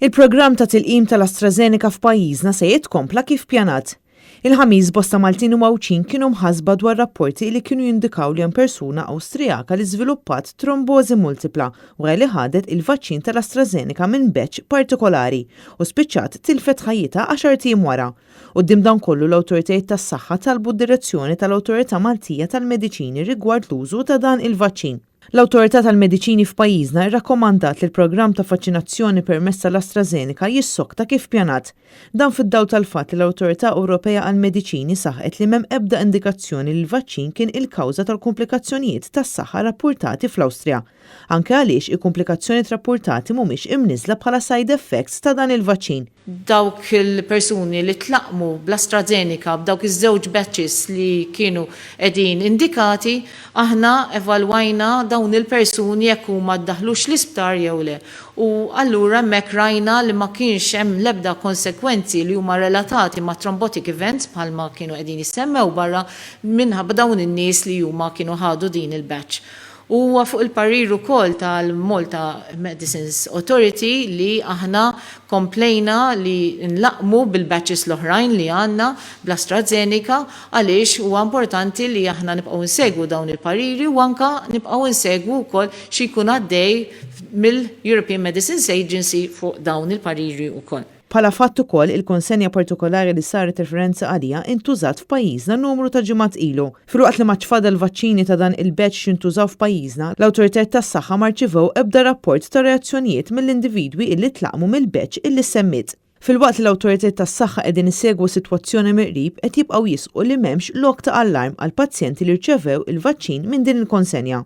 Il-programm ta' tilqim tal-AstraZeneca f'pajjiżna se jitkompla kif pjanat. Il-ħamis bosta Maltin u Mawċin kienu mħasba dwar rapporti li kienu jindikaw li hemm persuna Awstrijaka li żviluppat trombożi multipla u li ħadet il-vaċċin tal-AstraZeneca minn batch partikolari u spiċċat tilfet ħajjita 10 tim wara. Quddiem dan kollu l-awtoritajiet tas-saħħa talbu d-direzzjoni tal-Awtorità Maltija tal-Mediċini rigward l-użu ta' dan il-vaċċin. L-Awtorità tal-Mediċini f'pajjiżna rrakkomandat li l-programm ta' vaċċinazzjoni permezz tal-AstraZeneca jissokta kif pjanat. Dan fid-dawl tal-fatt li l-Awtorità Ewropea għall-Mediċini saħqet li m'hemm ebda indikazzjoni li l-vaċċin kien il-kawża tal-komplikazzjonijiet tas-saħħa rappurtati fl-Awstrija. Anke għaliex il-komplikazzjoni rappurtati mhumiex imniżla bħala side effects ta' dan il-vaċċin. Dawk il-persuni li tlaqmu bl-AstraZeneca b'dawk iż-żewġ batches li kienu qegħdin indikati, aħna evalwajna dawn il-persuni jekk huma ddaħlux l-isptar jew le. U allura hemmhekk rajna li ma kienx hemm l-ebda konsekwenzi li huma relatati ma' thrombotic events bħalma kienu qegħdin jissemmew barra minħabba dawn in-nies li huma kienu ħadu din il-batch. U fuq il-parir ukoll tal-Malta Medicines Authority li aħna komplejna li nlaqmu bil-batches l-oħrajn li għandna bl-AstraZeneca għaliex huwa importanti li aħna nibqgħu nsegwu dawn il-pariri u anke nibqgħu nsegwu wkoll xi jkun għaddej mill-European Medicines Agency fuq dawn il-pariri wkoll. Bħala fatt ukoll il-konsenja partikolari li saret referenza għalija intużat f'pajjiżna numru ta' ġimgħat ilu. Filwaqt li ma tfadal vaċċini ta' dan il-batch jintużaw f'pajjiżna, l-awtoritajiet tas-saħħa ma rċivew ebda rapport ta' reazzjonijiet mill-individwi illi tlaqmu mill-batch illi semmit. Filwaqt li l-awtoritajiet tas-saħħa qegħdin isegwu sitwazzjoni miqrib qed jibqgħu jisqu li m'hemmx lok ta' allarm għal pazjenti li rċevew il-vaċċin minn din il-konsenja.